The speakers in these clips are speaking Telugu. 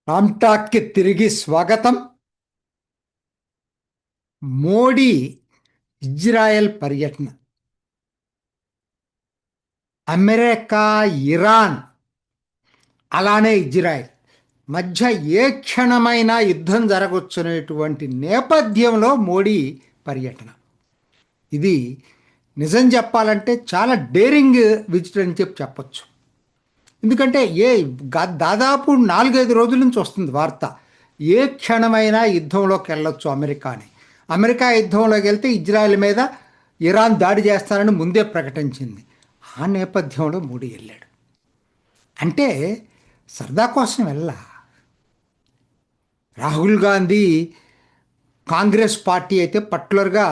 రామ్టాక్కి తిరిగి స్వాగతం. మోడీ ఇజ్రాయెల్ పర్యటన, అమెరికా, ఇరాన్, అలానే ఇజ్రాయెల్ మధ్య ఏ క్షణమైనా యుద్ధం జరగవచ్చునేటువంటి నేపథ్యంలో మోడీ పర్యటన. ఇది నిజం చెప్పాలంటే చాలా డేరింగ్ విజిట్ అని చెప్పొచ్చు. ఎందుకంటే దాదాపు 4-5 రోజుల నుంచి వస్తుంది వార్త, ఏ క్షణమైనా యుద్ధంలోకి వెళ్ళొచ్చు అమెరికా అని. అమెరికా యుద్ధంలోకి వెళ్తే ఇజ్రాయెల్ మీద ఇరాన్ దాడి చేస్తానని ముందే ప్రకటించింది. ఆ నేపథ్యంలో మోడీ వెళ్ళాడు. అంటే సరదా కోసం వెళ్ళా. రాహుల్ గాంధీ కాంగ్రెస్ పార్టీ అయితే పర్టికులర్గా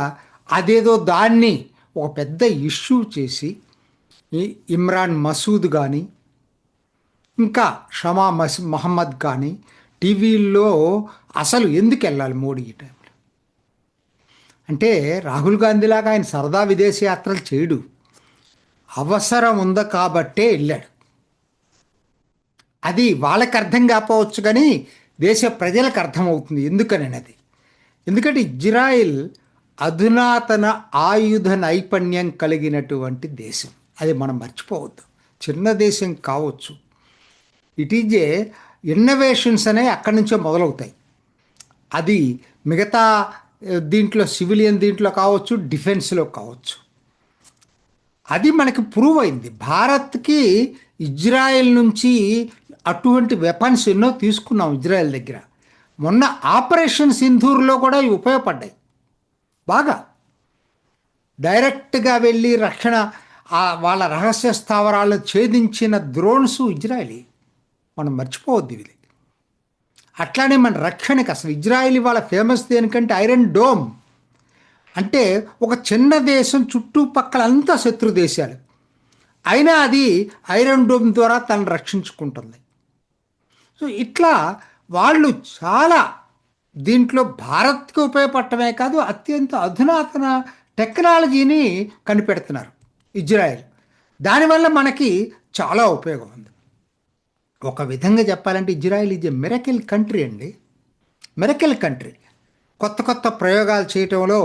అదేదో దాన్ని ఒక పెద్ద ఇష్యూ చేసి ఇమ్రాన్ మసూద్ కానీ ఇంకా మహమ్మద్ కానీ టీవీల్లో అసలు ఎందుకు వెళ్ళాలి మోడీ ఈ టైంలో అంటే, రాహుల్ గాంధీలాగా ఆయన సరదా విదేశీ యాత్రలు చేయడు. అవసరం ఉందా కాబట్టే వెళ్ళాడు. అది వాళ్ళకి అర్థం కాకపోవచ్చు కానీ దేశ ప్రజలకు అర్థమవుతుంది ఎందుకని. అది ఎందుకంటే ఇజ్రాయిల్ అధునాతన ఆయుధ నైపుణ్యం కలిగినటువంటి దేశం. అది మనం మర్చిపోవద్దు. చిన్న దేశం కావచ్చు, ఇట్ ఈజ్ ఏ ఇన్నోవేషన్స్ అనేవి అక్కడి నుంచే మొదలవుతాయి. అది మిగతా దీంట్లో సివిలియన్ దీంట్లో కావచ్చు, డిఫెన్స్లో కావచ్చు. అది మనకి ప్రూవ్ అయింది. భారత్కి ఇజ్రాయెల్ నుంచి అటువంటి వెపన్స్ ఎన్నో తీసుకున్నాం ఇజ్రాయెల్ దగ్గర. మొన్న ఆపరేషన్ సింధూర్లో కూడా ఇవి ఉపయోగపడ్డాయి బాగా. డైరెక్ట్గా వెళ్ళి రక్షణ వాళ్ళ రహస్య స్థావరాలను ఛేదించిన డ్రోన్స్ ఇజ్రాయలీ. మనం మర్చిపోవద్దు ఇది. అట్లానే మన రక్షణకి అసలు ఇజ్రాయిల్ వాళ్ళ ఫేమస్ దేనికంటే ఐరన్ డోమ్. అంటే ఒక చిన్న దేశం చుట్టుపక్కల అంతా శత్రు దేశాలు, అయినా అది ఐరన్ డోమ్ ద్వారా తను రక్షించుకుంటుంది. సో ఇట్లా వాళ్ళు చాలా దీంట్లో భారత్కి ఉపయోగపడటమే కాదు, అత్యంత అధునాతన టెక్నాలజీని కనిపెడుతున్నారు ఇజ్రాయెల్. దానివల్ల మనకి చాలా ఉపయోగం ఉంది. ఒక విధంగా చెప్పాలంటే Israel is a miracle country అండి. Miracle country. కొత్త కొత్త ప్రయోగాలు చేయటంలో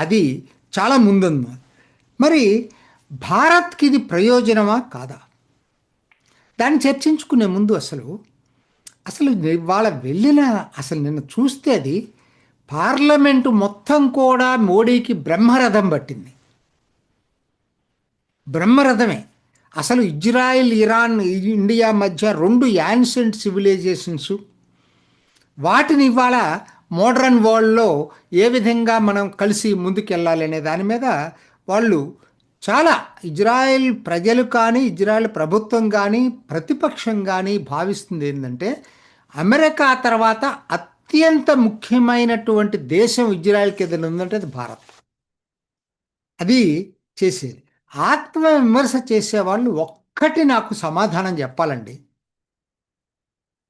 అది చాలా ముందుంది. మరి భారత్కి ఇది ప్రయోజనమా కాదా దాన్ని చర్చించుకునే ముందు అసలు వాళ్ళ వెళ్ళిన నిన్న చూస్తే అది పార్లమెంటు మొత్తం కూడా మోడీకి బ్రహ్మరథం పట్టింది. బ్రహ్మరథమే. అసలు ఇజ్రాయిల్, ఇరాన్, ఇండియా మధ్య 2 యాన్షియంట్ సివిలైజేషన్స్, వాటిని ఇవాళ మోడర్న్ వరల్డ్లో ఏ విధంగా మనం కలిసి ముందుకెళ్ళాలి అనే దాని మీద వాళ్ళు చాలా, ఇజ్రాయెల్ ప్రజలు కానీ ఇజ్రాయెల్ ప్రభుత్వం కానీ ప్రతిపక్షం కానీ భావిస్తుంది ఏంటంటే, అమెరికా తర్వాత అత్యంత ముఖ్యమైనటువంటి దేశం ఇజ్రాయెల్కి ఏదైనా ఉందంటే అది భారత్. అది చేసేది. ఆత్మవిమర్శ చేసేవాళ్ళు ఒక్కటి నాకు సమాధానం చెప్పాలండి.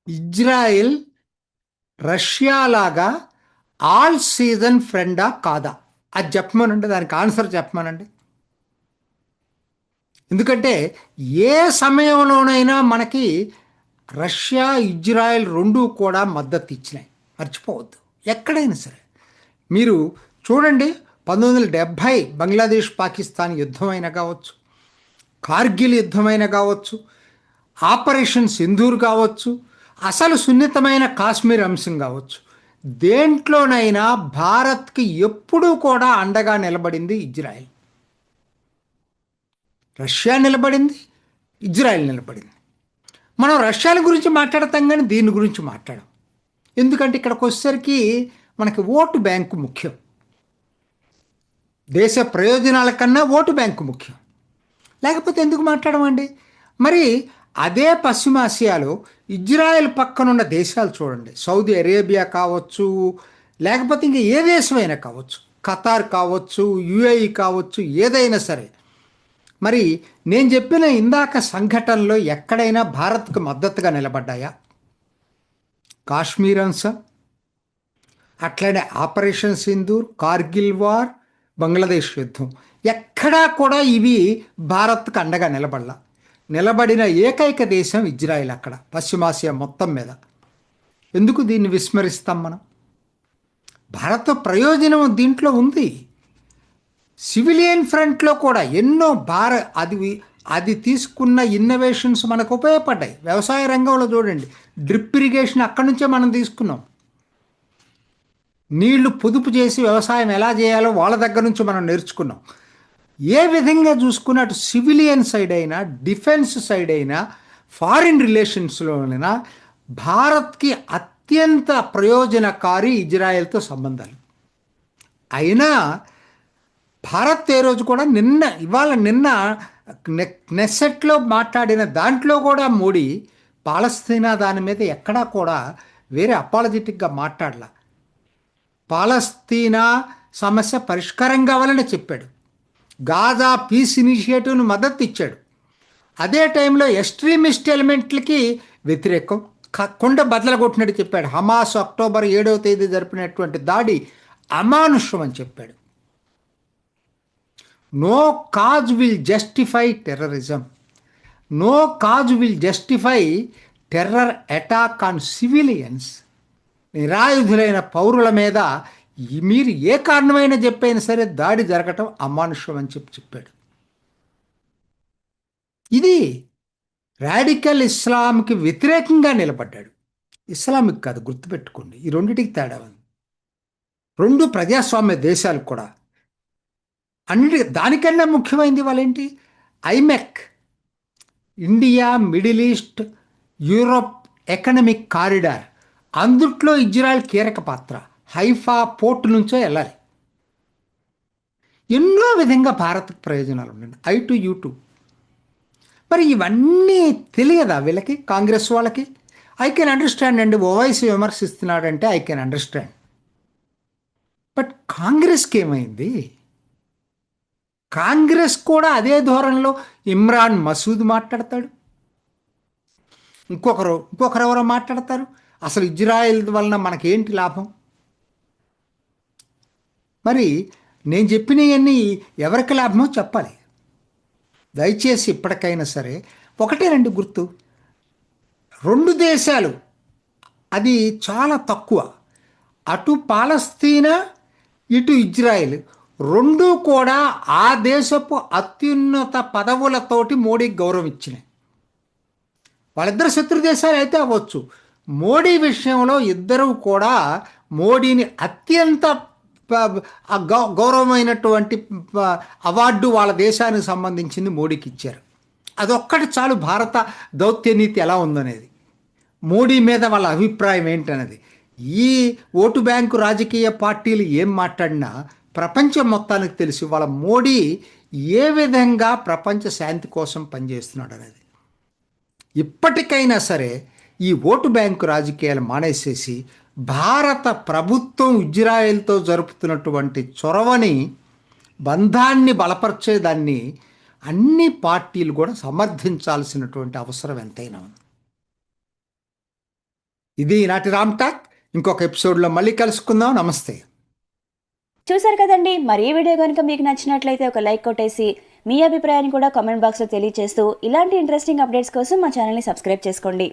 ఇజ్రాయెల్ రష్యాలాగా ఆల్ సీజన్ ఫ్రెండా కాదా అది చెప్పమనండి. దానికి ఆన్సర్ చెప్పమనండి. ఎందుకంటే ఏ సమయంలోనైనా మనకి రష్యా, ఇజ్రాయెల్ 2 కూడా మద్దతు ఇచ్చినాయి, మర్చిపోవద్దు. ఎక్కడైనా సరే మీరు చూడండి, 1970 బంగ్లాదేశ్ పాకిస్తాన్ యుద్ధమైనా కావచ్చు, కార్గిల్ యుద్ధమైనా కావచ్చు, ఆపరేషన్ సింధూర్ కావచ్చు, అసలు సున్నితమైన కాశ్మీర్ అంశం కావచ్చు, దేంట్లోనైనా భారత్కి ఎప్పుడూ కూడా అండగా నిలబడింది ఇజ్రాయెల్. రష్యా నిలబడింది, ఇజ్రాయెల్ నిలబడింది. మనం రష్యాల గురించి మాట్లాడతాం కానీ దీని గురించి మాట్లాడం. ఎందుకంటే ఇక్కడికి వచ్చేసరికి మనకి ఓటు బ్యాంకు ముఖ్యం. దేశ ప్రయోజనాల కన్నా ఓటు బ్యాంకు ముఖ్యం. లేకపోతే ఎందుకు మాట్లాడమండి? మరి అదే పశ్చిమాసియాలో ఇజ్రాయెల్ పక్కనున్న దేశాలు చూడండి. సౌదీ అరేబియా కావచ్చు, లేకపోతే ఇంకా ఏ దేశమైనా కావచ్చు, ఖతార్ కావచ్చు, యుఏఈ కావచ్చు, ఏదైనా సరే. మరి నేను చెప్పిన ఇందాక సంఘటనలో ఎక్కడైనా భారత్కు మద్దతుగా నిలబడ్డాయా? కాశ్మీర్ అంశం, అట్లనే ఆపరేషన్ సింధూర్, కార్గిల్ వార్, బంగ్లాదేశ్ యుద్ధం, ఎక్కడా కూడా ఇవి భారత్కు అండగా నిలబడిన ఏకైక దేశం ఇజ్రాయెల్ అక్కడ పశ్చిమాసియా మొత్తం మీద. ఎందుకు దీన్ని విస్మరిస్తాం మనం? భారత ప్రయోజనం దీంట్లో ఉంది. సివిలియన్ ఫ్రంట్లో కూడా ఎన్నో అది తీసుకున్న ఇన్నోవేషన్స్ మనకు ఉపయోగపడ్డాయి. వ్యవసాయ రంగంలో చూడండి, డ్రిప్ ఇరిగేషన్ అక్కడి నుంచే మనం తీసుకున్నాం. నీళ్లు పొదుపు చేసి వ్యవసాయం ఎలా చేయాలో వాళ్ళ దగ్గర నుంచి మనం నేర్చుకున్నాం. ఏ విధంగా చూసుకున్న అటు సివిలియన్ సైడ్ అయినా, డిఫెన్స్ సైడ్ అయినా, ఫారిన్ రిలేషన్స్లోనైనా భారత్కి అత్యంత ప్రయోజనకారి ఇజ్రాయెల్తో సంబంధాలు. అయినా భారత్ ఏ రోజు కూడా నిన్న నెసెట్లో మాట్లాడిన దాంట్లో కూడా మోడీ పాలస్తీనా దాని మీద ఎక్కడా కూడా వేరే అపాలజెటిక్గా మాట్లాడలా. పాలస్తీనా సమస్య పరిష్కారం కావాలని చెప్పాడు. గాజా పీస్ ఇనిషియేటివ్ను మద్దతు ఇచ్చాడు. అదే టైంలో ఎక్స్ట్రీమిస్ట్ ఎలిమెంట్లకి వ్యతిరేకం కొండ బద్దలు కొట్టినట్టు చెప్పాడు. హమాస్ అక్టోబర్ 7వ తేదీ జరిపినటువంటి దాడి అమానుషం అని చెప్పాడు. No cause will justify terrorism, no cause will justify terror attack on civilians. నిరాయుధులైన పౌరుల మీద మీరు ఏ కారణమైనా చెప్పైనా సరే దాడి జరగటం అమానుషం అని చెప్పాడు. ఇది రాడికల్ ఇస్లాంకి వ్యతిరేకంగా నిలబడ్డాడు. ఇస్లామిక్ కాదు, గుర్తుపెట్టుకోండి. ఈ రెండిటికి తేడా ఉంది. రెండు ప్రజాస్వామ్య దేశాలు కూడా. దానికన్నా ముఖ్యమైనది వాళ్ళేంటి, ఐమెక్, India middle east Europe economic corridor. అందుట్లో ఇజ్రాయెల్ కీలక పాత్ర. హైఫా పోర్టు నుంచో వెళ్ళాలి. ఎన్నో విధంగా భారత్కు ప్రయోజనాలు ఉన్నాయి. I2U2. మరి ఇవన్నీ తెలియదా వీళ్ళకి, కాంగ్రెస్ వాళ్ళకి? ఐ కెన్ అండర్స్టాండ్ అండి. ఓవైసీ విమర్శిస్తున్నాడంటే ఐ కెన్ అండర్స్టాండ్. బట్ కాంగ్రెస్కి ఏమైంది? కాంగ్రెస్ కూడా అదే ధోరణిలో ఇమ్రాన్ మసూద్ మాట్లాడతాడు, ఇంకొకరు ఎవరో మాట్లాడతారు. అసలు ఇజ్రాయెల్ వలన మనకేంటి లాభం? మరి నేను చెప్పినవన్నీ ఎవరికి లాభమో చెప్పాలి. దయచేసి ఇప్పటికైనా సరే ఒకటేనండి గుర్తు, రెండు దేశాలు అది చాలా తక్కువ. అటు పాలస్తీనా, ఇటు ఇజ్రాయెల్ రెండూ కూడా ఆ దేశపు అత్యున్నత పదవులతోటి మోడీకి గౌరవం ఇచ్చినాయి. వాళ్ళిద్దరు శత్రు దేశాలు అయితే అవ్వచ్చు. మోడీ విషయంలో ఇద్దరు కూడా మోడీని అత్యంత గౌరవమైనటువంటి అవార్డు వాళ్ళ దేశానికి సంబంధించింది మోడీకి ఇచ్చారు. అదొక్కటి చాలు భారత దౌత్యనీతి ఎలా ఉందనేది, మోడీ మీద వాళ్ళ అభిప్రాయం ఏంటనేది. ఈ ఓటు బ్యాంకు రాజకీయ పార్టీలు ఏం మాట్లాడినా ప్రపంచం మొత్తానికి తెలిసి వాళ్ళ మోడీ ఏ విధంగా ప్రపంచ శాంతి కోసం పనిచేస్తున్నాడు అనేది. ఇప్పటికైనా సరే ఈ ఓటు బ్యాంకు రాజకీయాలు మానేసేసి భారత ప్రభుత్వం ఇజ్రాయెల్తో జరుపుతున్నటువంటి చొరవని, బంధాన్ని బలపరిచేదాన్ని అన్ని పార్టీలు కూడా సమర్థించాల్సినటువంటి అవసరం ఎంతైనా ఉంది. ఇది ఈనాటి రామ్ టాక్. ఇంకొక ఎపిసోడ్లో మళ్ళీ కలుసుకుందాం. నమస్తే. చూసారు కదండి, మరి ఈ వీడియో కనుక మీకు నచ్చినట్లయితే ఒక లైక్ కొట్టేసి మీ అభిప్రాయాన్ని కూడా కామెంట్ బాక్స్లో తెలియజేస్తూ ఇలాంటి ఇంట్రెస్టింగ్ అప్డేట్స్ కోసం మా ఛానల్ని సబ్స్క్రైబ్ చేసుకోండి.